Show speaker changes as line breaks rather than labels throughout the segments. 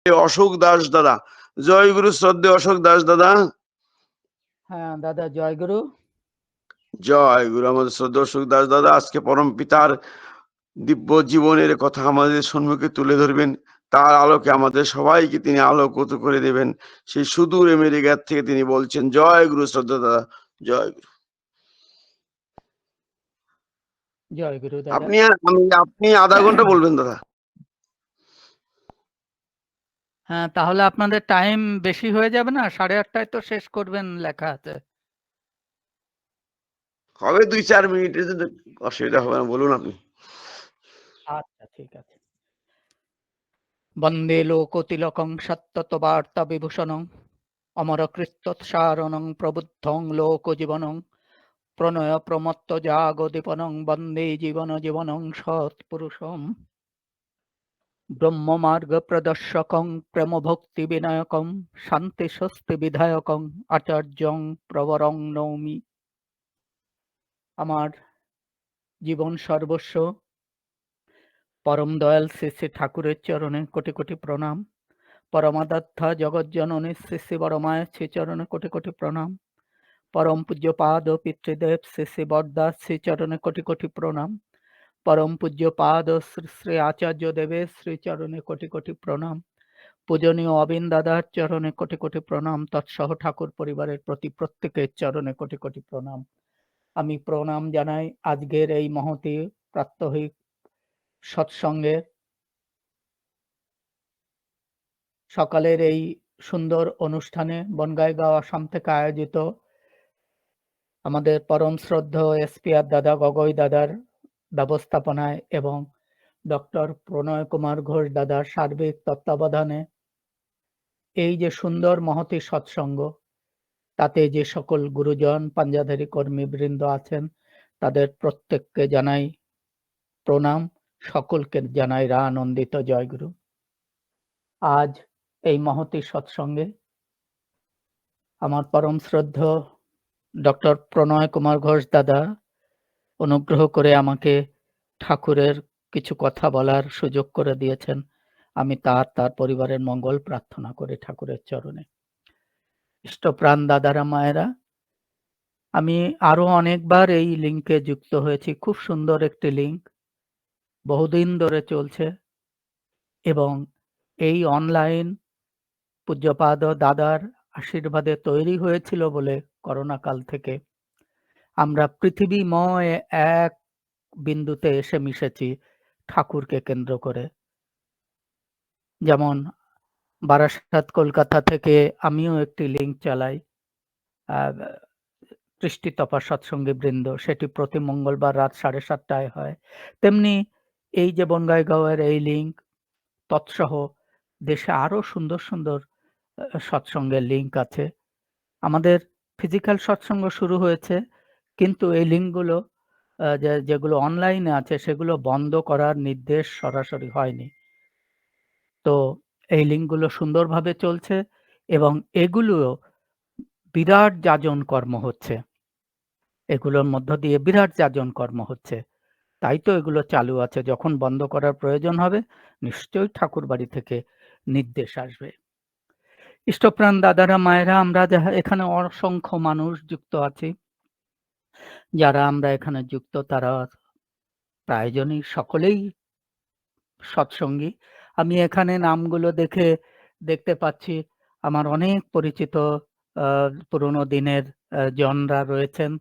অশোক দাস দাদা। জয় গুরু, শ্রদ্ধেয় অশোক দাস দাদা।
হ্যাঁ দাদা, জয় গুরু।
জয় গুরু। আমাদের শ্রদ্ধেয় অশোক দাস দাদা আজকে পরম পিতার দিব্য জীবনের কথা আমাদের সম্মুখে তুলে ধরবেন। তার আলোকে আমাদের সবাইকে তিনি আলোকিত করে দেবেন। সেই সুদূর আমেরিকার থেকে তিনি বলছেন, জয় গুরু শ্রদ্ধা দাদা, জয় গুরু।
জয় গুরু দাদা।
আপনি আধা ঘন্টা বলবেন দাদা।
হ্যাঁ, তাহলে আপনাদের টাইম বেশি হয়ে যাবে না? 8:30টায় তো শেষ করবেন লেখা আছে।
হবে 2-4 মিনিটের জন্য, অসুবিধা হবে না, বলুন আপনি।
আচ্ছা, ঠিক আছে। বন্দে লোকতিলকং সত্যতবার্তা বিভূষণং অমরকৃত্যৎসারণং প্রবুদ্ধং লোকজীবনং প্রণয় প্রমত্ত জাগদীপনং বন্দে জীবন জীবনং সৎপুরুষম ব্রহ্মমার্গ প্রদর্শকং প্রেম ভক্তি বিনায়কং শান্তি স্বস্তি বিধায়কং আচার্যং প্রবরং নৌমি। আমার জীবন সর্বস্ব পরম দয়াল শ্রী শ্রী ঠাকুরের চরণে কোটি কোটি প্রণাম। পরমারাধ্যা জগজ্জননী শ্রী শ্রী বড়মায়ের শ্রীচরণে কোটি কোটি প্রণাম। পরম পূজ্য পাদ পিতৃদেব শ্রী শ্রী বরদাস শ্রীচরণে কোটি কোটি প্রণাম। পরম পূজ্য পাদ শ্রী শ্রী আচার্য দেবের শ্রীচরণে কোটি কোটি প্রণাম। পূজনীয় অবিন দাদার চরণে কোটি কোটি প্রণাম। তৎসহ ঠাকুর পরিবারের প্রতি প্রত্যেকের চরণে কোটি কোটি প্রণাম। আমি প্রণাম জানাই আজকের এই মহতী প্রাত্যহিক সৎসঙ্গে, সকালের এই সুন্দর অনুষ্ঠানে বনগাইগাঁও আসাম থেকে আয়োজিত আমাদের পরম শ্রদ্ধেয় এসপিআর দাদা গগৈ দাদার ব্যবস্থাপনায় এবং ডক্টর প্রণয় কুমার ঘোষ দাদার সার্বিক তত্ত্বাবধানে এই যে সুন্দর মহতী সৎসঙ্গ, তাতে যে সকল গুরুজন পাঞ্জাধারী কর্মীবৃন্দ আছেন তাদের প্রত্যেককে জানাই প্রণাম, সকলকে জানাই আনন্দিত জয়গুরু। আজ এই মহতী সৎসঙ্গে আমার পরম শ্রদ্ধেয় ডক্টর প্রণয় কুমার ঘোষ দাদা অনুগ্রহ করে আমাকে ঠাকুরের কিছু কথা বলার সুযোগ করে দিয়েছেন। আমি তার পরিবারের মঙ্গল প্রার্থনা করে ঠাকুরের চরণে। ইষ্টপ্রাণ দাদারা মায়েরা, আমি আরো অনেকবার এই লিঙ্কে যুক্ত হয়েছি। খুব সুন্দর একটি লিঙ্ক, বহুদিন ধরে চলছে এবং এই অনলাইন পূজ্যপাদ দাদার আশীর্বাদে তৈরি হয়েছিল বলে করোনা কাল থেকে আমরা পৃথিবীময় এক বিন্দুতে এসে মিশেছি ঠাকুরকে কেন্দ্র করে। যেমন বারাসাত কলকাতা থেকে আমিও একটি লিঙ্ক চালাই, দৃষ্টি তপা সৎসঙ্গী বৃন্দ, সেটি প্রতি মঙ্গলবার রাত 7:30টায় হয়। তেমনি এই যে বনগাইগাঁওয়ের এই লিঙ্ক, তৎসহ দেশে আরো সুন্দর সুন্দর সৎসঙ্গের লিঙ্ক আছে। আমাদের ফিজিক্যাল সৎসঙ্গ শুরু হয়েছে, কিন্তু এই লিঙ্কগুলো যেগুলো অনলাইনে আছে সেগুলো বন্ধ করার নির্দেশ সরাসরি হয়নি। তো এই লিঙ্কগুলো সুন্দরভাবে চলছে এবং এগুলো বিরাট যাজন কর্ম হচ্ছে, এগুলোর মধ্য দিয়ে বিরাট যাজন কর্ম হচ্ছে। তাই তো এগুলো চালু আছে। যখন বন্ধ করার প্রয়োজন হবে নিশ্চয়ই ঠাকুর বাড়ি থেকে নির্দেশ আসবে। ইষ্টপ্রাণ দাদারা মায়েরা, আমরা এখানে অসংখ্য মানুষ যুক্ত আছি। যারা আমরা এখানে যুক্ত তারা প্রায়জনই সকলেই সৎসঙ্গী। আমি এখানে নামগুলো দেখতে পাচ্ছি আমার অনেক পরিচিত পুরনো দিনের জনরা রয়েছেন।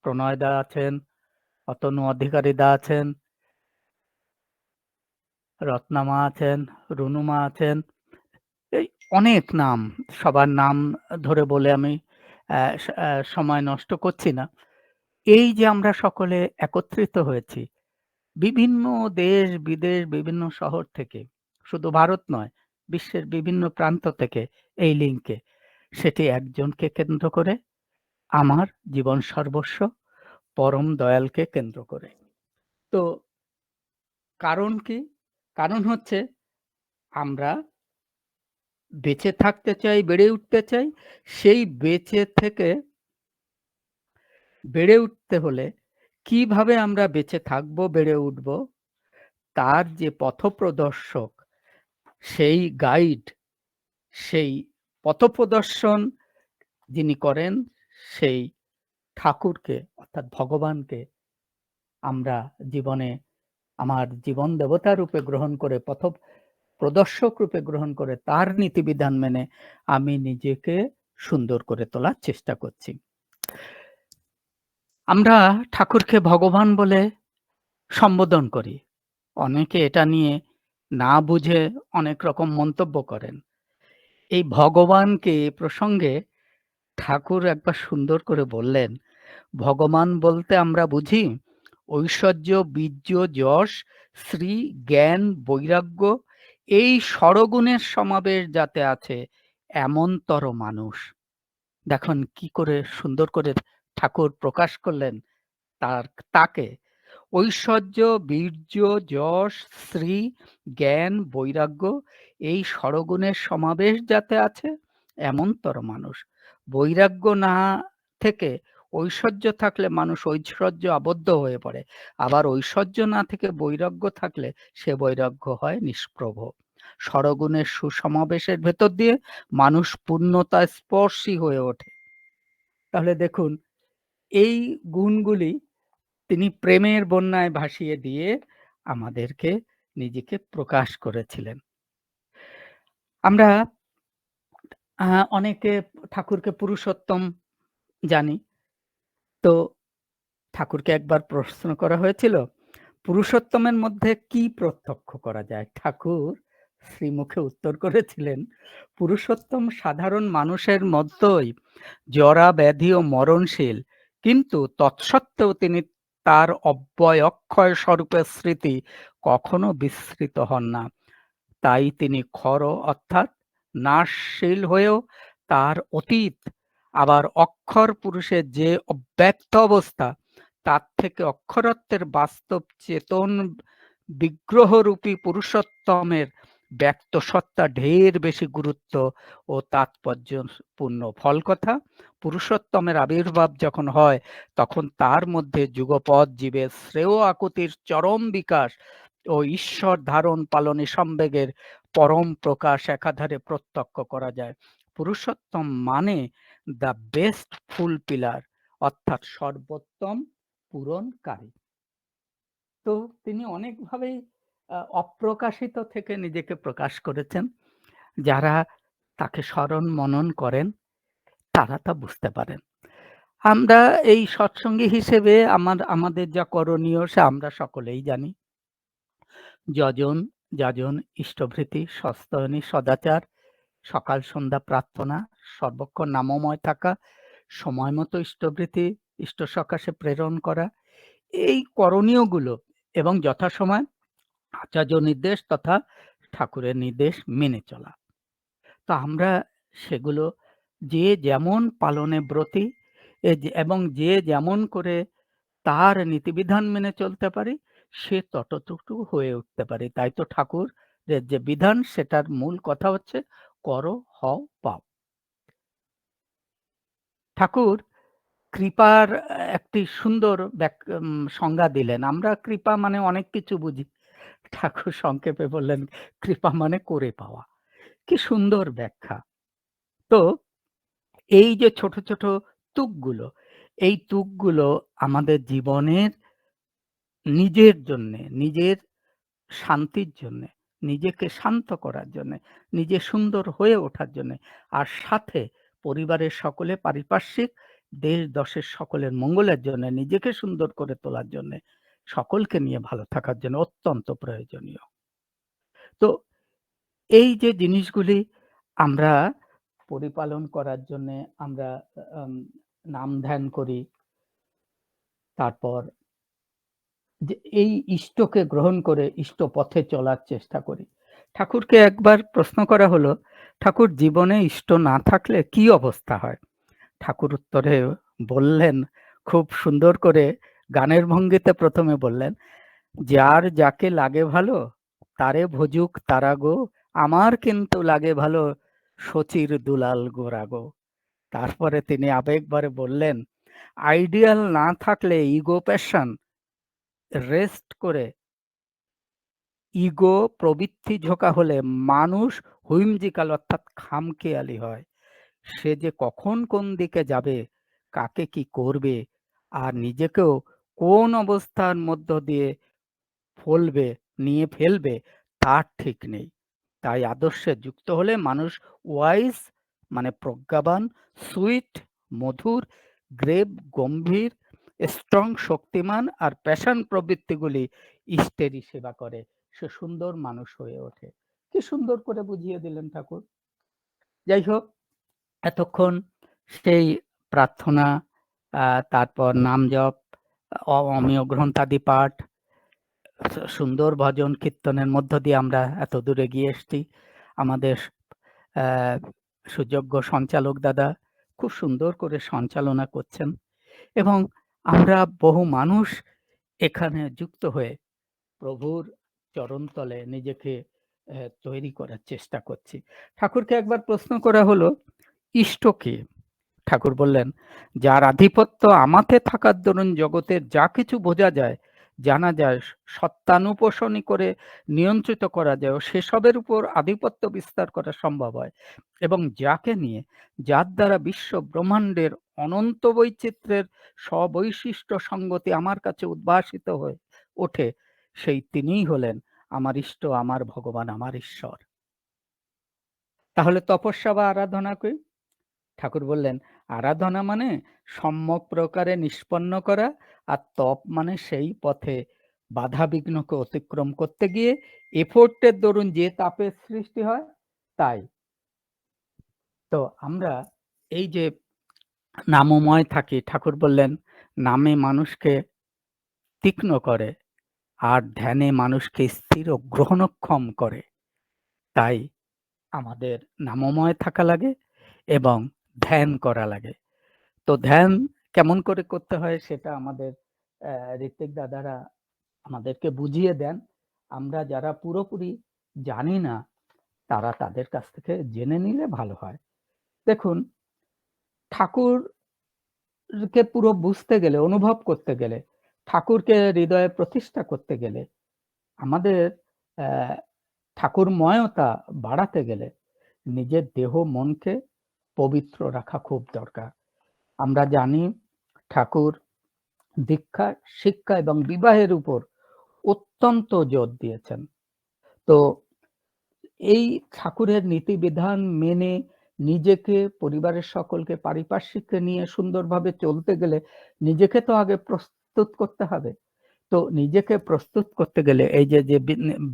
প্রণয় দা আছেন, অতনু অধিকারী দা আছেন, রত্নামা আছেন, রুনুমা আছেন, এই অনেক নাম, সবার নাম ধরে বলে আমি সময় নষ্ট করছি না। এই যে আমরা সকলে একত্রিত হয়েছি বিভিন্ন দেশ বিদেশ, বিভিন্ন শহর থেকে, শুধু ভারত নয় বিশ্বের বিভিন্ন প্রান্ত থেকে এই লিঙ্কে, সেটি একজনকে কেন্দ্র করে, আমার জীবন সর্বস্ব পরম দয়ালকে কেন্দ্র করে। তো কারণ কি? কারণ হচ্ছে আমরা বেঁচে থাকতে চাই, বেড়ে উঠতে চাই। সেই বেড়ে উঠতে হলে কিভাবে আমরা বেঁচে থাকবো, বেড়ে উঠবো, তার যে পথপ্রদর্শক সেই গাইড, সেই পথপ্রদর্শন যিনি করেন, সেই ঠাকুরকে অর্থাৎ ভগবানকে আমরা জীবনে আমার জীবন দেবতা রূপে গ্রহণ করে, পথ প্রদর্শক রূপে গ্রহণ করে তার নীতিবিধান মেনে আমি নিজেকে সুন্দর করে তোলার চেষ্টা করছি। আমরা ঠাকুরকে ভগবান বলে সম্বোধন করি। অনেকে এটা নিয়ে না বুঝে অনেক রকম মন্তব্য করেন। এই ভগবানকে এ প্রসঙ্গে ঠাকুর একবার সুন্দর করে বললেন, ভগবান বলতে আমরা বুঝি ঐশ্বর্য, বীর্য, যশ, শ্রী, জ্ঞান, বৈরাগ্য এই ষড়গুণের সমাবেশ যাতে আছে এমনতর মানুষ। দেখুন কি করে সুন্দর করে ঠাকুর প্রকাশ করলেন তাকে। ঐশ্বর্য, বীর্য, যশ, শ্রী, জ্ঞান, বৈরাগ্য এই ষড়গুণের সমাবেশ যাতে আছে এমনতর মানুষ। বৈরাগ্য না থেকে ঐশ্বর্য থাকলে মানুষ ঐশ্বর্য আবদ্ধ হয়ে পড়ে, আবার ঐশ্বর্য না থেকে বৈরাগ্য থাকলে সে বৈরাগ্য হয় নিষ্প্রভ। ষড়গুণের সুসমাবেশের ভেতর দিয়ে মানুষ পূর্ণতা স্পর্শী হয়ে ওঠে। তাহলে দেখুন এই গুণগুলি তিনি প্রেমের বন্যায় ভাসিয়ে দিয়ে আমাদেরকে নিজেকে প্রকাশ করেছিলেন। আমরা অনেকে ঠাকুরকে পুরুষোত্তম জানি। তো ঠাকুরকে একবার প্রশ্ন করা হয়েছিল, পুরুষোত্তমের মধ্যে কি প্রত্যক্ষ করা যায়? ঠাকুর শ্রীমুখে উত্তর করেছিলেন, পুরুষোত্তম সাধারণ মানুষের মতোই জরা, ব্যাধি ও মরণশীল, কিন্তু তৎসত্ত্বেও তিনি তার অব্যয় অক্ষয় স্বরূপের স্মৃতি কখনো বিস্মৃত হন না। তাই তিনি খর অর্থাৎ নাশশীল হয়েও তার অতীত, আবার অক্ষর পুরুষের যে অব্যক্ত অবস্থা তার থেকে অক্ষরত্বের বাস্তব চেতন বিগ্রহরূপী পুরুষোত্তমের ব্যক্ত সত্তা ঢের বেশি গুরুত্ব ও তাৎপর্যপূর্ণ। ফল কথা, পুরুষোত্তমের আবির্ভাব যখন হয় তখন তার মধ্যে যুগপৎ জীবের শ্রেয় আকুতির চরম বিকাশ ও ঈশ্বর ধারণ পালনে সম্বেগের পরম প্রকাশ একাধারে প্রত্যক্ষ করা যায়। পুরুষোত্তম মানে দ্য বেস্ট ফুলপিলার, অর্থাৎ সর্বোত্তম পূরণকারী। তো তিনি অনেকভাবেই অপ্রকাশিত থেকে নিজেকে প্রকাশ করেছেন। যারা তাকে স্মরণ মনন করেন তারা তা বুঝতে পারেন। আমরা এই সৎসঙ্গী হিসেবে আমাদের যা করণীয় সে আমরা সকলেই জানি। যজন যাজন, ইষ্টভৃতি, সস্তয়নী, সদাচার, সকাল সন্ধ্যা প্রার্থনা, সর্বক্ষণ নামময় থাকা, সময় মতো ইষ্টভৃতি ইষ্ট সকাশে প্রেরণ করা, এই করণীয়গুলো এবং যথাসময় আচার্য নির্দেশ তথা ঠাকুরের নির্দেশ মেনে চলা। তো আমরা সেগুলো যে যেমন পালনে ব্রতী এবং যে যেমন করে তার নীতিবিধান মেনে চলতে পারি সে ততটুকু হয়ে উঠতে পারে। তাই তো ঠাকুরের যে বিধান সেটার মূল কথা হচ্ছে করো, হও, পাও। ঠাকুর কৃপার একটি সুন্দর সংজ্ঞা দিলেন। আমরা কৃপা মানে অনেক কিছু বুঝি। ঠাকুর সংক্ষেপে বললেন কৃপা মানে করে পাওয়া। কি সুন্দর ব্যাখ্যা। তো এই যে ছোট ছোট তুকগুলো, এই তুকগুলো আমাদের জীবনের নিজের জন্যে, নিজের শান্তির জন্যে, নিজেকে শান্ত করার জন্যে, নিজে সুন্দর হয়ে ওঠার জন্যে, আর সাথে পরিবারের সকলে, পারিপার্শ্বিক দেশ দশের সকলের মঙ্গলের জন্য, নিজেকে সুন্দর করে তোলার জন্যে, সকলকে নিয়ে ভালো থাকার জন্য অত্যন্ত প্রয়োজনীয়। তো এই যে জিনিসগুলি আমরা পরিপালন করার জন্যে আমরা নাম ধ্যান করি, তারপর যে এই ইষ্টকে গ্রহণ করে ইষ্ট পথে চলার চেষ্টা করি। ঠাকুরকে একবার প্রশ্ন করা হলো, ঠাকুর জীবনে ইষ্ট না থাকলে কি অবস্থা হয়? ঠাকুর উত্তরে বললেন খুব সুন্দর করে, গানের ভঙ্গিতে প্রথমে বললেন, যার যাকে লাগে ভালো তারে ভজুক তারা গো, আমার কিন্তু লাগে ভালো শচীর দুলাল গোরা গো। তারপরে তিনি আবেগভরে বললেন, আইডিয়াল না থাকলে ইগো প্যাশন রেস্ট করে ইগো প্রবৃত্তি ঝোঁকা হলে মানুষ হুইমজিক্যাল অর্থাৎ খামখেয়ালি হয়। সে যে কখন কোন দিকে যাবে, কাকে কি করবে, আর নিজেকেও কোন অবস্থার মধ্য দিয়ে নিয়ে ফেলবে তার ঠিক নেই। তাই আদর্শে যুক্ত হলে মানুষ ওয়াইজ মানে প্রজ্ঞাবান, সুইট মধুর, গ্রেভ গম্ভীর, স্ট্রং শক্তিমান, আর প্যাশন প্রবৃত্তিগুলি ইষ্টেরই সেবা করে। সে সুন্দর মানুষ হয়ে ওঠে। কি সুন্দর করে বুঝিয়ে দিলেন ঠাকুর। যাই হোক, এতক্ষণ সেই প্রার্থনা, তারপর নাম জপ, অমিয় গ্রন্থাদি পাঠ, সুন্দর ভজন কীর্তনের মধ্য দিয়ে আমরা এত দূরে গিয়ে এসছি। আমাদের আহ, সুযোগ্য সঞ্চালক দাদা খুব সুন্দর করে সঞ্চালনা করছেন, এবং আমরা বহু মানুষ এখানে যুক্ত হয়ে প্রভুর চরণতলে নিজেকে তৈরি করার চেষ্টা করছি। ঠাকুরকে একবার প্রশ্ন করা হলো, ইষ্ট কে? ঠাকুর বললেন, যার আধিপত্য আমাতে থাকার দরুন জগতের যা কিছু বোঝা যায়, জানা যায়, সত্তানুপোষণী করে নিয়ন্ত্রিত করা যায়, ও সেসবের উপর আধিপত্য বিস্তার করা সম্ভব হয়, এবং যাকে নিয়ে, যার দ্বারা বিশ্ব ব্রহ্মাণ্ডের অনন্ত বৈচিত্র্যের স্ববৈশিষ্ট্য সঙ্গতি আমার কাছে উদ্ভাসিত হয়ে ওঠে, সেই তিনিই হলেন আমার ইষ্ট, আমার ভগবান, আমার ঈশ্বর। তাহলে তপস্যা বা আরাধনা কি? ঠাকুর বললেন, আরাধনা মানে সম্যক প্রকারে নিষ্পন্ন করা, আর তপ মানে সেই পথে বাধা বিঘ্নকে অতিক্রম করতে গিয়ে এফোর্টের দরুন যে তাপের সৃষ্টি হয় তাই। তো আমরা এই যে নামময় থাকি, ঠাকুর বললেন নামে মানুষকে তীক্ষ্ণ করে, আর ধ্যানে মানুষকে স্থির ও গ্রহণক্ষম করে। তাই আমাদের নামময় থাকা লাগে এবং ধ্যান করা লাগে। তো ধ্যান কেমন করে করতে হয় সেটা আমাদের ঋত্বিক দাদারা আমাদেরকে বুঝিয়ে দেন। আমরা যারা পুরোপুরি জানি না, তারা তাদের কাছ থেকে জেনে নিলে ভালো হয়। দেখুন, ঠাকুরকে পুরো বুঝতে গেলে, অনুভব করতে গেলে, ঠাকুরকে হৃদয়ে প্রতিষ্ঠা করতে গেলে, আমাদের ঠাকুরময়তা বাড়াতে গেলে নিজের দেহ মনকে পবিত্র রাখা খুব দরকার। আমরা জানি ঠাকুর দীক্ষা, শিক্ষা এবং বিবাহের উপর অত্যন্ত জোর দিয়েছেন। তো এই ঠাকুরের নীতিবিধান মেনে নিজেকে, পরিবারের সকলকে, পারিপার্শ্বিককে নিয়ে সুন্দরভাবে চলতে গেলে নিজেকে তো আগে প্রস্তুত করতে হবে। তো নিজেকে প্রস্তুত করতে গেলে এই যে যে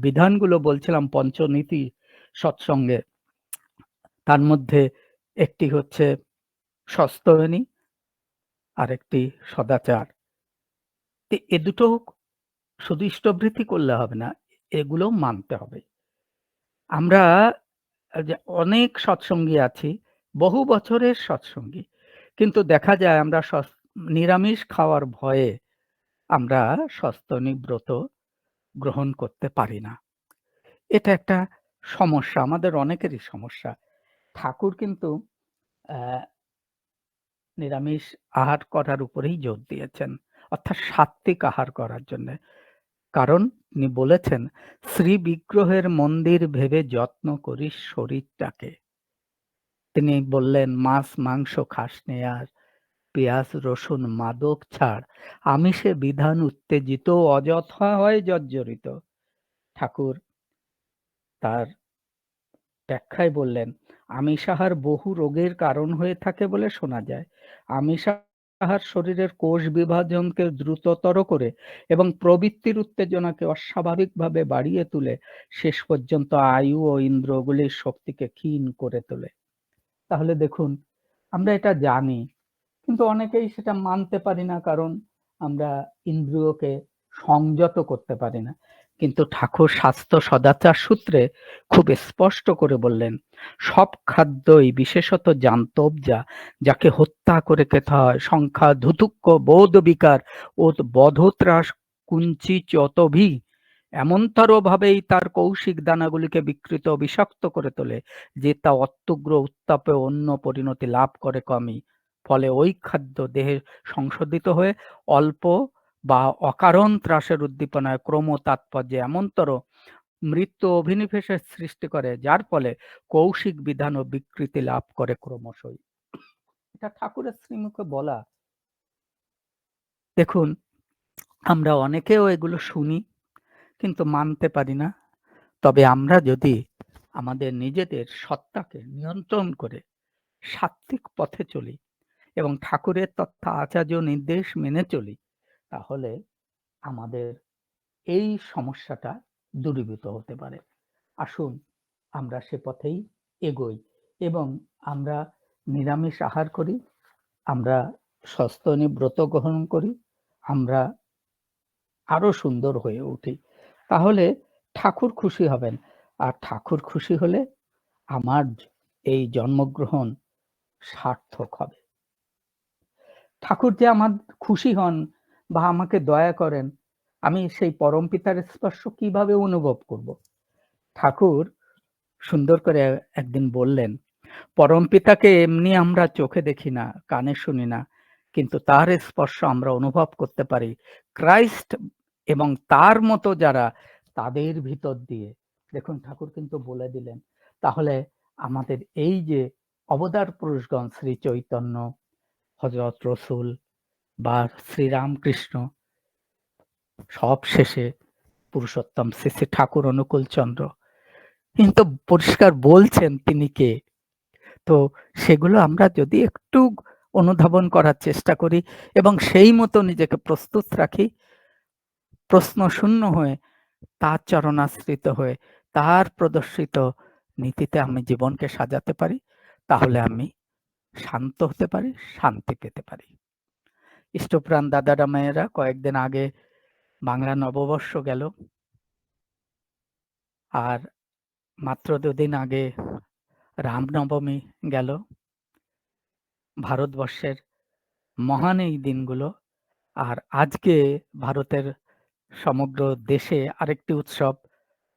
বিধানগুলো বলছিলাম পঞ্চনীতি সৎসঙ্গে, তার মধ্যে একটি হচ্ছে সস্তয়নী, আর একটি সদাচার। এ দুটো শুধু ইষ্টবৃত্তি করলে হবে না, এগুলো মানতে হবে। আমরা যে অনেক সৎসঙ্গী আছি, বহু বছরের সৎসঙ্গী, কিন্তু দেখা যায় আমরা নিরামিষ খাওয়ার ভয়ে আমরা সস্তনী ব্রত গ্রহণ করতে পারি না। এটা একটা সমস্যা, আমাদের অনেকেরই সমস্যা। ঠাকুর কিন্তু নিরামিষ আহার করার উপরেই জোর দিয়েছেন, অর্থাৎ সাত্ত্বিক আহার করার জন্য। কারণ তিনি বলেছেন, শ্রী বিগ্রহের মন্দির ভেবে যত্ন করিস শরীরটাকে। তিনি বললেন, মাছ মাংস খাস নে আর, পেঁয়াজ রসুন মাদক ছাড়, আমিষে বিধান উত্তেজিত, অযথা হয় জর্জরিত। ঠাকুর তার ব্যাখ্যায় বললেন, আমিষ আহার বহু রোগের কারণ হয়ে থাকে বলে শোনা যায়। আমিষ আহার শরীরের কোষ বিভাজনকে দ্রুততর করে এবং প্রবৃত্তির উত্তেজনাকে অস্বাভাবিকভাবে বাড়িয়ে তুলে শেষ পর্যন্ত আয়ু ও ইন্দ্রিয়গুলির শক্তিকে ক্ষীণ করে তোলে। তাহলে দেখুন, আমরা এটা জানি, কিন্তু অনেকেই সেটা মানতে পারি না, কারণ আমরা ইন্দ্রিয়কে সংযত করতে পারি না। কিন্তু ঠাকুর স্বাস্থ্য সদাচার সূত্রে খুব স্পষ্ট করে বললেন, সব খাদ্যই বিশেষত জান্তবজা, যাকে হত্যা করে খেতে হয়, সংখ্যা ধুতুক্ষ বোধ বিকার ও বধত্রাস কুঞ্চিচতভি, এমনতর ভাবেই তার কৌশিক দানাগুলিকে বিকৃত ও বিষাক্ত করে তোলে যে তা অত্যুগ্র উত্তাপে অন্য পরিণতি লাভ করে কমই। ফলে ওই খাদ্য দেহে সংশোধিত হয়ে অল্প বা অকারণ ত্রাসের উদ্দীপনায় ক্রম তাৎপর্যে এমনতর মৃত্যু অভিনিবেশের সৃষ্টি করে, যার ফলে কৌশিক বিধান ও বিকৃতি লাভ করে ক্রমশই। এটা ঠাকুরের শ্রীমুখে বলা। দেখুন, আমরা অনেকেও এগুলো শুনি কিন্তু মানতে পারি না। তবে আমরা যদি আমাদের নিজেদের সত্তাকে নিয়ন্ত্রণ করে সাত্ত্বিক পথে চলি এবং ঠাকুরের তথা আচার্য নির্দেশ মেনে চলি, তাহলে আমাদের এই সমস্যাটা দূরীভূত হতে পারে। আসুন আমরা সে পথেই এগোই এবং আমরা নিরামিষ আহার করি, আমরা সস্তনী ব্রত গ্রহণ করি, আমরা আরো সুন্দর হয়ে উঠি। তাহলে ঠাকুর খুশি হবেন, আর ঠাকুর খুশি হলে আমার এই জন্মগ্রহণ সার্থক হবে। ঠাকুর যে আমার খুশি হন বা আমাকে দয়া করেন, আমি সেই পরম পিতার স্পর্শ কিভাবে অনুভব করব? ঠাকুর সুন্দর করে একদিন বললেন, পরম পিতাকে এমনি আমরা চোখে দেখি না, কানে শুনি না, কিন্তু তার স্পর্শ আমরা অনুভব করতে পারি ক্রাইস্ট এবং তার মতো যারা, তাদের ভিতর দিয়ে। দেখুন, ঠাকুর কিন্তু বলে দিলেন। তাহলে আমাদের এই যে অবতার পুরুষগণ, শ্রী চৈতন্য, হযরত রসুল বা শ্রীরামকৃষ্ণ, সব শেষে পুরুষোত্তম শ্রী শ্রী ঠাকুর অনুকূল চন্দ্র কিন্তু পরিষ্কার বলছেন তিনি কে। তো সেগুলো আমরা যদি একটু অনুধাবন করার চেষ্টা করি এবং সেই মতো নিজেকে প্রস্তুত রাখি, প্রশ্ন শূন্য হয়ে, তার চরণাশ্রিত হয়ে, তার প্রদর্শিত নীতিতে আমি জীবনকে সাজাতে পারি, তাহলে আমি শান্ত হতে পারি, শান্তি পেতে পারি। ইষ্টপ্রাণ দাদারা মায়েরা, কয়েকদিন আগে বাংলা নববর্ষ গেল, আর মাত্র 2 দিন আগে রামনবমী গেল। ভারতবর্ষের মহান এই দিনগুলো। আর আজকে ভারতের সমগ্র দেশে আরেকটি উৎসব,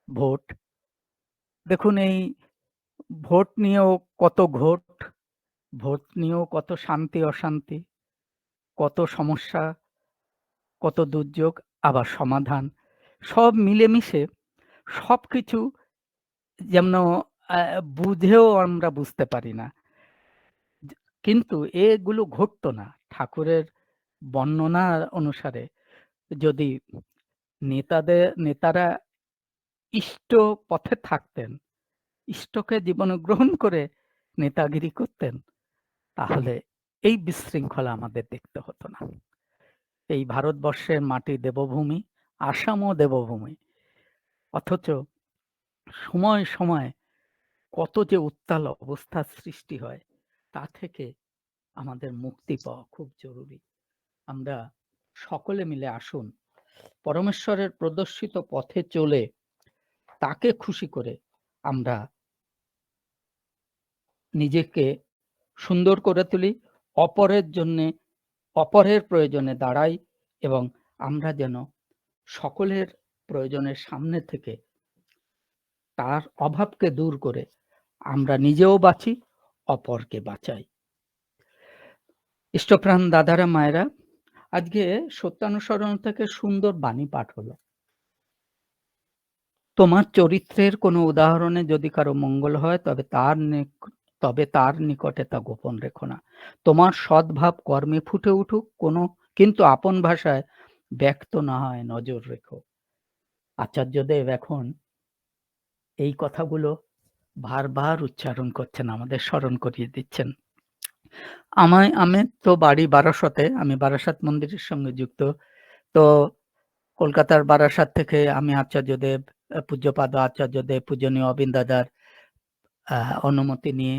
ভোট। দেখুন, এই ভোট নিয়েও কত ঘোট, ভোট নিয়েও কত শান্তি অশান্তি, কত সমস্যা, কত দুর্যোগ, আবার সমাধান, সব মিলেমিশে সবকিছু যেন বুঝেও আমরা বুঝতে পারি না। কিন্তু এগুলো ঘটতো না ঠাকুরের বর্ণনা অনুসারে। যদি নেতারা ইষ্ট পথে থাকতেন, ইষ্টকে জীবনে গ্রহণ করে নেতাগিরি করতেন, তাহলে এই বিশৃঙ্খলা আমাদের দেখতে হতো না। এই ভারতবর্ষের মাটি দেবভূমি, আসামও দেবভূমি, অথচ সময় সময় কত যে উত্তাল অবস্থার সৃষ্টি হয়, তা থেকে আমাদের মুক্তি পাওয়া খুব জরুরি। আমরা সকলে মিলে আসুন পরমেশ্বরের প্রদর্শিত পথে চলে তাকে খুশি করে আমরা নিজেকে সুন্দর করে তুলি, অপরের প্রয়োজনে দাঁড়াই এবং আমরা যেন সকলের প্রয়োজনের সামনে থেকে তার অভাবকে দূর করে আমরা নিজেও বাঁচি, অপরকে বাঁচাই। ইষ্টপ্রাণ দাদারা মায়েরা, আজকে সত্যানুসরণ থেকে সুন্দর বাণী পাঠ হলো। তোমার চরিত্রের কোনো উদাহরণে যদি কারো মঙ্গল হয়, তবে তার নিকটে তা গোপন রেখো না। তোমার সদ্ভাব কর্মে ফুটে উঠুক, কিন্তু আপন ভাষায় ব্যক্ত না হয় নজর রেখো। আচার্যদেব এখন এই কথাগুলো বারবার উচ্চারণ করছেন, আমাদের স্মরণ করিয়ে দিচ্ছেন। আমি তো বাড়ি বারাসতে, আমি বারাসাত মন্দিরের সঙ্গে যুক্ত। তো কলকাতার বারাসাত থেকে আমি আচার্যদেব, পূজ্যপাদ আচার্যদেব, পূজনীয় অবিন দাদার অনুমতি নিয়ে,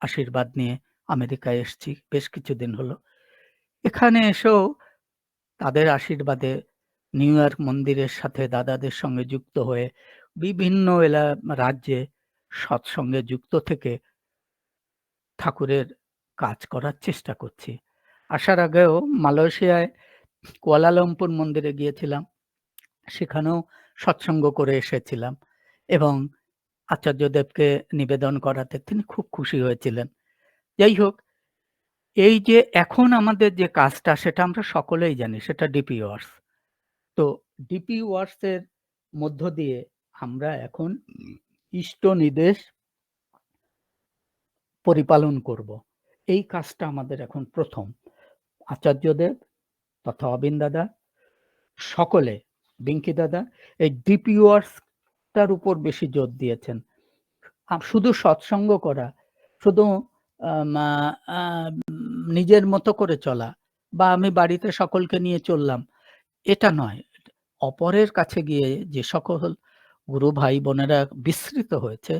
আশীর্বাদ নিয়ে আমেরিকায় এসেছি, বেশ কিছুদিন হলো। এখানে এসেও তাদের আশীর্বাদে নিউ ইয়র্ক মন্দিরের সাথে দাদাদের সঙ্গে যুক্ত হয়ে বিভিন্ন রাজ্যে সৎসঙ্গে যুক্ত থেকে ঠাকুরের কাজ করার চেষ্টা করছি। আসার আগেও মালয়েশিয়ায় কুয়ালালামপুর মন্দিরে গিয়েছিলাম, সেখানেও সৎসঙ্গ করে এসেছিলাম এবং আচার্যদেবকে নিবেদন করাতে তিনি খুব খুশি হয়েছিলেন। যাই হোক, এই যে এখন আমাদের যে কাজটা, সেটা আমরা সকলেই জানি, সেটা ডিপি ওয়ার্কস। তো ডিপি ওয়ার্কস এর মধ্য দিয়ে আমরা এখন ইষ্ট নির্দেশ পরিপালন করব। এই কাজটা আমাদের এখন প্রথম। আচার্যদেব তথা অবিন দাদা, সকলে, বিঙ্কি দাদা এই ডিপিওয়ার্সটার উপর বেশি জোর দিয়েছেন। শুধু সৎসঙ্গ করা, শুধু নিজের মতো করে চলা বা আমি বাড়িতে সকলকে নিয়ে চললাম, এটা নয়। অপরের কাছে গিয়ে যে সকল গুরু ভাই বোনেরা বিস্মৃত হয়েছে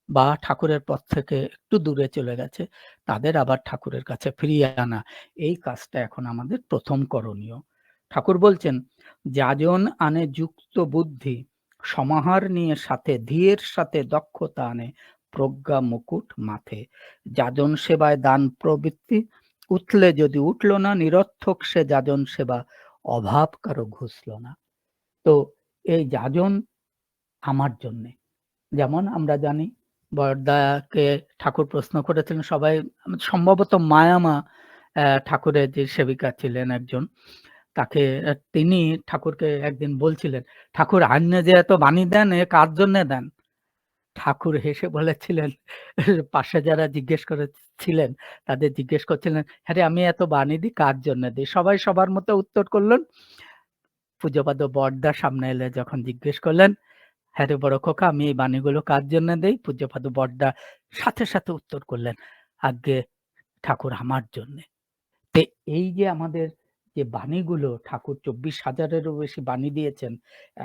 বা ঠাকুরের পথ থেকে একটু দূরে চলে গেছে, তাদের আবার ঠাকুরের কাছে ফিরিয়ে আনা, এই কাজটা এখন আমাদের প্রথম করণীয়। ঠাকুর বলছেন, যাজন আনে যুক্ত বুদ্ধি, সমাহার নিয়ে সাথে ধীরের সাথে দক্ষতা আনে প্রজ্ঞা মুকুট মাথে। যাজন সেবায় দান প্রবৃত্তি, উঠলে যদি উঠল না নিরর্থক সে যাজন সেবা, অভাব কারো ঘুষল না। তো এই যাজন আমার জন্যে, যেমন আমরা জানি বরদাকে ঠাকুর প্রশ্ন করেছিলেন, সবাই সম্ভবত মায়ামা ঠাকুরের যে সেবিকা ছিলেন একজন, তাকে তিনি ঠাকুরকে একদিন বলছিলেন, ঠাকুর আন্য যে এত বাণী দেন এ কার জন্য দেন? ঠাকুর হেসে বলেছিলেন, পাশে যারা জিজ্ঞেস করেছিলেন তাদের জিজ্ঞেস করছিলেন, হ্যাঁ রে, আমি এত বাণী দিই কার জন্য দিই? সবাই সবার মতো উত্তর করলেন। পূজ্যপাদ বরদা সামনে এলে যখন জিজ্ঞেস করলেন, হ্যাঁ রে বড় খোকা, আমি এই বাণীগুলো কার জন্য দেই? পূজ্যপাদ বরদা সাথে সাথে উত্তর করলেন, আজ্ঞে ঠাকুর আমার জন্যে। তে এই যে আমাদের যে বাণীগুলো, ঠাকুর 24,000-এরও বেশি বাণী দিয়েছেন,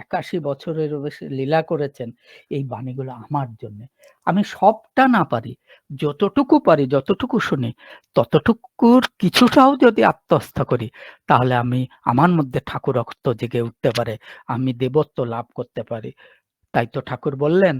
81 বছরেরও বেশি লীলা করেছেন, এই বাণীগুলো আমার জন্যে। আমি সবটা না পারি, যতটুকু পারি, যতটুকু শুনি, ততটুকুর কিছুটাও যদি আত্মস্থ করি, তাহলে আমি আমার মধ্যে ঠাকুরত্ব জেগে উঠতে পারে, আমি দেবত্ব লাভ করতে পারি। তাই তো ঠাকুর বললেন,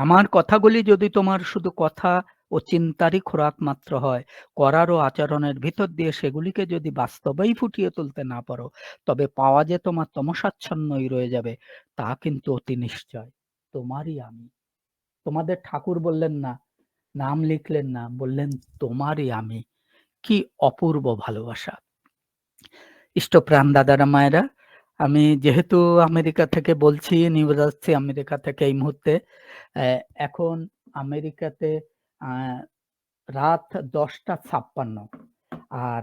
আমার কথাগুলি যদি তোমার শুধু কথা ও চিন্তারই খোরাক মাত্র হয়, করার ও আচরণের ভিতর দিয়ে সেগুলিকে যদি বাস্তবেই ফুটিয়ে তুলতে না পারো, তবে পাওয়া যে তোমার তমসাচ্ছন্নই রয়ে যাবে, তা কিন্তু অতি নিশ্চয়। তোমারই আমি। তোমাদের ঠাকুর বললেন না, নাম লিখলেন না, বললেন তোমারই আমি। কি অপূর্ব ভালোবাসা! ইষ্টপ্রাণ দাদারা মায়েরা, আমি যেহেতু আমেরিকা থেকে বলছি, নিউ জার্সি আমেরিকা থেকে এই মুহূর্তে, এখন আমেরিকাতে রাত 10:56 আর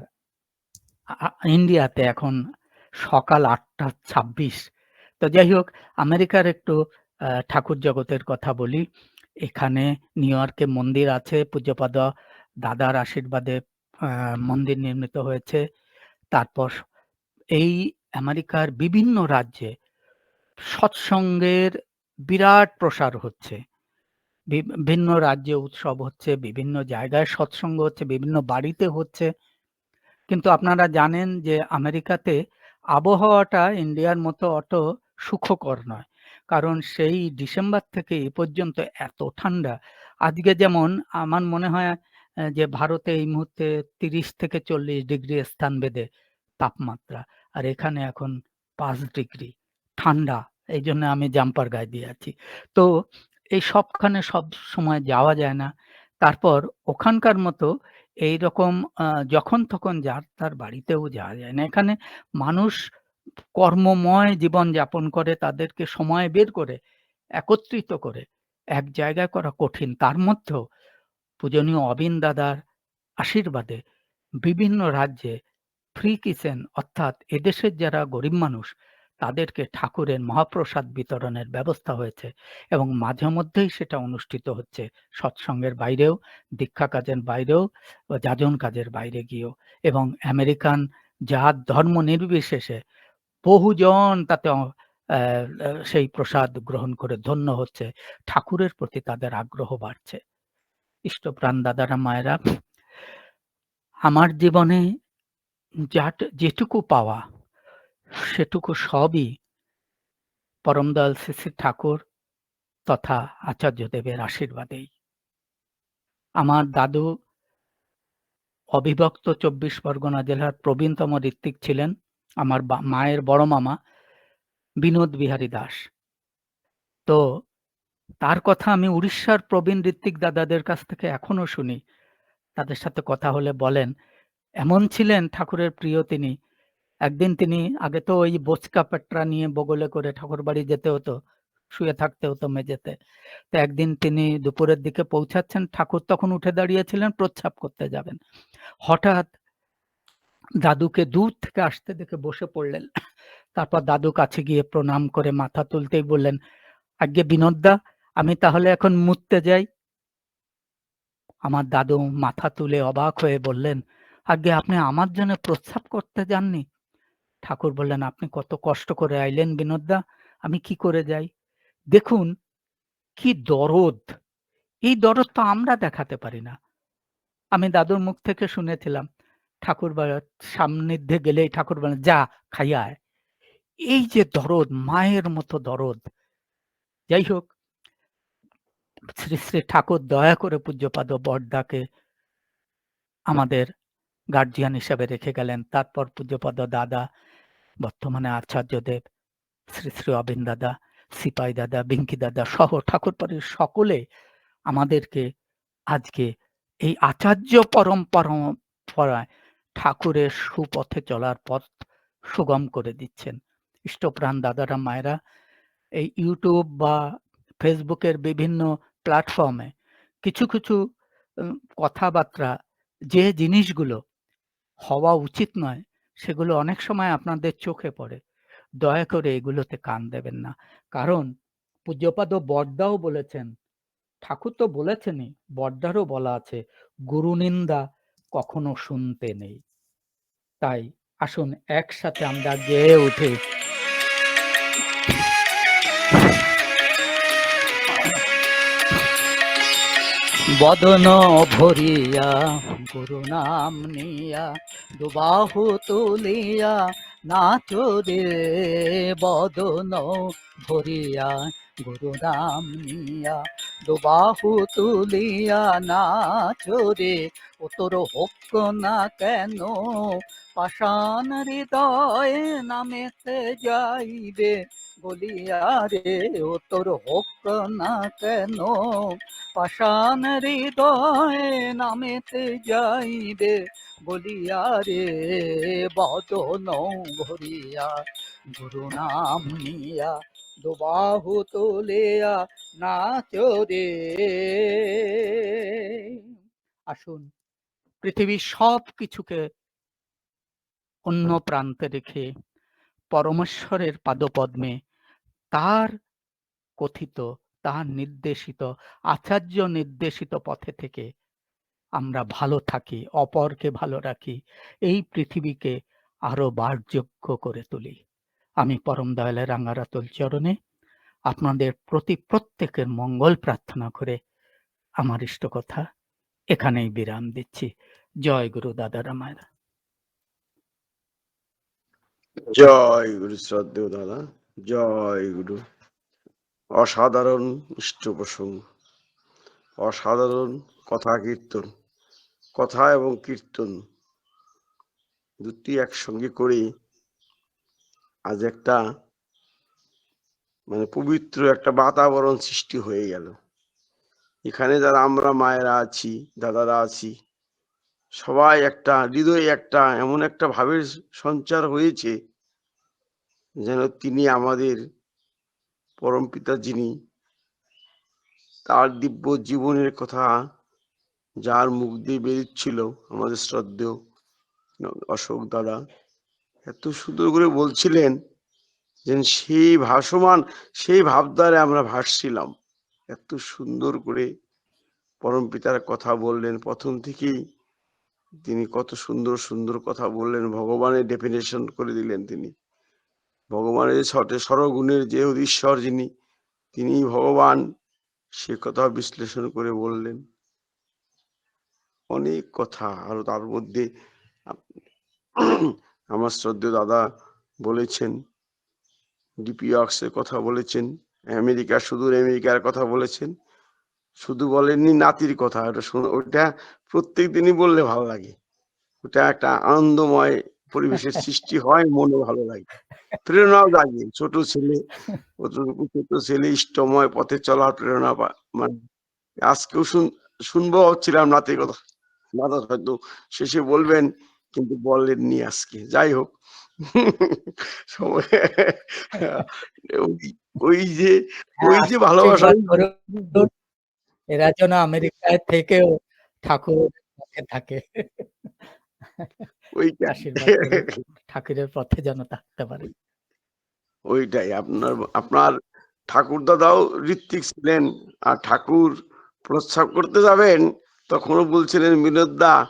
ইন্ডিয়াতে এখন সকাল 8:26। তো যাই হোক, আমেরিকার একটু ঠাকুর জগতের কথা বলি। এখানে নিউ ইয়র্কে মন্দির আছে, পূজ্যপাদ দাদার আশীর্বাদে মন্দির নির্মিত হয়েছে। তারপর এই আমেরিকার বিভিন্ন রাজ্যে সৎসঙ্গের বিরাট প্রসার হচ্ছে। বিভিন্ন রাজ্যে উৎসব হচ্ছে, বিভিন্ন জায়গায় সৎসঙ্গ হচ্ছে, বিভিন্ন বাড়িতে হচ্ছে। কিন্তু আপনারা জানেন যে আমেরিকাতে আবহাওয়াটা ইন্ডিয়ার মতো অত সুখকর নয়। কারণ সেই ডিসেম্বর থেকে এ পর্যন্ত এত ঠান্ডা। আজকে যেমন আমার মনে হয় যে ভারতে এই মুহূর্তে 30 থেকে 40 ডিগ্রি স্থানভেদে তাপমাত্রা। আর এখানে এখন 5 ডিগ্রি ঠান্ডা। এইজন্য আমি জাম্পার গায়ে দিয়ে আছি। তো এই সবখানে সবসময় যাওয়া যায় না। তারপর ওখানকার মতো এইরকম যখন তখন যার তার বাড়িতেও যাওয়া যায় না। এখানে মানুষ কর্মময় জীবন যাপন করে, তাদেরকে সময় বের করে একত্রিত করে এক জায়গায় করা কঠিন। তার মধ্যেও পূজনীয় অবিন দাদার আশীর্বাদে বিভিন্ন রাজ্যে ফ্রি কিচেন, অর্থাৎ এদেশের যারা গরিব মানুষ তাদেরকে ঠাকুরের মহাপ্রসাদ বিতরণের ব্যবস্থা হয়েছে এবং মাঝে মধ্যেই সেটা অনুষ্ঠিত হচ্ছে, সৎসঙ্গের বাইরেও, দীক্ষা কাজের বাইরেও, যাজন কাজের বাইরে গিয়েও। এবং আমেরিকান জাত ধর্ম নির্বিশেষে বহুজন তাতে সেই প্রসাদ গ্রহণ করে ধন্য হচ্ছে। ঠাকুরের প্রতি তাদের আগ্রহ বাড়ছে। ইষ্টপ্রাণ দাদারা মায়েরা, আমার জীবনে যেটুকু পাওয়া সেটুকু সবই পরমদয়াল শ্রী শ্রী ঠাকুর তথা আচার্যদেবের আশীর্বাদেই। আমার দাদু অবিভক্ত 24 পরগনা জেলার প্রবীণতম ঋত্বিক ছিলেন। আমার মায়ের বড় মামা বিনোদ বিহারী দাস। তো তার কথা আমি উড়িষ্যার প্রবীণ ঋত্বিক দাদাদের কাছ থেকে এখনো শুনি। তাদের সাথে কথা হলে বলেন, এমন ছিলেন ঠাকুরের প্রিয় তিনি, একদিন তিনি আগে তো ওই বোচকা পেটরা নিয়ে বগলে করে ঠাকুর বাড়ি যেতে হতো, শুয়ে থাকতে হতো মেঝেতে। তো একদিন তিনি দুপুরের দিকে পৌঁছাচ্ছেন, ঠাকুর তখন উঠে দাঁড়িয়েছিলেন, প্রস্রাব করতে যাবেন। হঠাৎ দাদুকে দূর থেকে আসতে দেখে বসে পড়লেন। তারপর দাদু কাছে গিয়ে প্রণাম করে মাথা তুলতেই বললেন, আজ্ঞে বিনোদদা, আমি তাহলে এখন মুততে যাই। আমার দাদু মাথা তুলে অবাক হয়ে বললেন, আজ্ঞে আপনি আমার জন্য প্রস্রাব করতে যাননি? ঠাকুর বললেন, আপনি কত কষ্ট করে আইলেন বিনোদদা, আমি কি করে যাই? দেখুন কি দরদ, এই দরদ তো আমরা দেখাতে পারি না। আমি দাদুর মুখ থেকে শুনেছিলাম, ঠাকুর সান্নিধ্যে গেলেই ঠাকুর বলেন, যা খাইয়া আয়। এই যে দরদ, মায়ের মতো দরদ। যাই হোক, শ্রী শ্রী ঠাকুর দয়া করে পূজ্যপাদ বড়দাকে আমাদের গার্জিয়ান হিসেবে রেখে গেলেন। তারপর পূজ্যপাদ দাদা, বর্তমানে আচার্যদেব, শ্রী শ্রী অবিন দাদা, সিপাই দাদা, বিঙ্কি দাদা সহ ঠাকুরবাড়ির সকলে আমাদেরকে আজকে এই আচার্য পরম্পরায় ঠাকুরের সুপথে চলার পথ সুগম করে দিচ্ছেন। ইষ্টপ্রাণ দাদারা মায়েরা এই ইউটিউব বা ফেসবুকের বিভিন্ন প্ল্যাটফর্মে কিছু কিছু কথাবার্তা, যে জিনিসগুলো হওয়া উচিত নয়, সেগুলো অনেক সময় আপনাদের চোখে পড়ে। দয়া করে এগুলোতে কান দেবেন না। কারণ পূজ্যপাদ বড়দাও বলেছেন, ঠাকুর তো বলেছেনই, বড়দারও বলা আছে, গুরুনিন্দা কখনো শুনতে নেই। তাই আসুন একসাথে আমরা গেয়ে উঠি, বদন ভরিয়া গুরু নাম নিয়া দুবাহু তুলিয়া নাচো রে, বদন ভরিয়া গুরু নাম নিয়া দুবাহু তুলিয়া নাচো রে, ও তোর হোক না কেন পাষাণ হৃদয় নামেতে যাইবে বলিয়া রে, ও তোর হোক না কেন পাষাণ হৃদয় নামেতে যাইবে বলিয়া রে, বদন ভরিয়া গুরু নাম নিয়া দুবাহু তুলিয়া নাচো রে। আসুন পৃথিবীর সব কিছুকে অন্য প্রান্তে রেখে পরমেশ্বরের পাদপদ্মে তার কথিত, তার নির্দেশিত, আচার্য নির্দেশিত পথে থেকে আমরা ভালো থাকি, অপরকে ভালো রাখি, এই পৃথিবীকে আরো বাসযোগ্য করে তুলি। আমি পরম দয়ালের রাঙ্গারাতুল চরণে আপনাদের প্রতি প্রত্যেকের মঙ্গল প্রার্থনা করে আমার ইষ্ট কথা এখানেই বিরাম দিচ্ছি। জয় গুরু দাদারা মায়েরা।
জয় গুরু শ্রদ্ধেয় দাদা, জয় গুরু। অসাধারণ ইষ্ট প্রসঙ্গ, অসাধারণ কথা কীর্তন, কথা এবং কীর্তন দুটি একসঙ্গে করে আজ একটা মানে পবিত্র একটা বাতাবরণ সৃষ্টি হয়ে গেল। এখানে যারা আমরা মায়েরা আছি, দাদারা আছি, সবাই একটা হৃদয়ে একটা এমন একটা ভাবের সঞ্চার হয়েছে যেন তিনি আমাদের পরমপিতা, যিনি তার দিব্য জীবনের কথা যার মুখ দিয়ে বেরিয়েছিল, আমাদের শ্রদ্ধেয় অশোক দাদা এত সুন্দর করে বলছিলেন যে সেই ভাসমান, সেই ভাবধারে আমরা ভাসছিলাম। এত সুন্দর করে পরমপিতার কথা বললেন, প্রথম থেকেই তিনি কত সুন্দর সুন্দর কথা বললেন, ভগবানের ডেফিনেশন করে দিলেন। তিনি ভগবানের সর্বগুণের যে ঈশ্বর, যিনি তিনি ভগবান, সে কথা বিশ্লেষণ করে বললেন। অনেক কথা, আর তার মধ্যে আমার শ্রদ্ধেয় দাদা বলেছেন ডিপিওয়ার্কসের কথা বলেছেন, আমেরিকা, সুদূর আমেরিকার কথা বলেছেন, শুধু বলেননি নাতির কথা। ওটা প্রত্যেক দিনই বললে ভালো লাগে, ওটা একটা আনন্দময় পরিবেশের সৃষ্টি হয়, মনে ভালো লাগে, প্রেরণাও জাগে। ছোট ছেলে, ছোট ছেলে ইষ্টময় পথে চলার প্রেরণা মানে আজকেও শুনবো ভাবছিলাম নাতির কথা। দাদা হয়তো শেষে বলবেন কিন্তু বলেননি আজকে। যাই হোক। সময় ওই ওই যে
হ্যাঁ,
ওই যে ভালোবাসা
আশীর্বাদ করুন। এরা যেন আমেরিকায় থেকেও ঠাকুরের পথে থাকে।
ওইটাই।
আশীর্বাদ করুন। ঠাকুরের পথে যেন থাকতে পারে।
ওইটাই আপনার ঠাকুরদাদাও ঋত্বিক ছিলেন। আর ঠাকুর প্রস্রাব করতে যাবেন তখনও বলছিলেন, "বিনোদ দা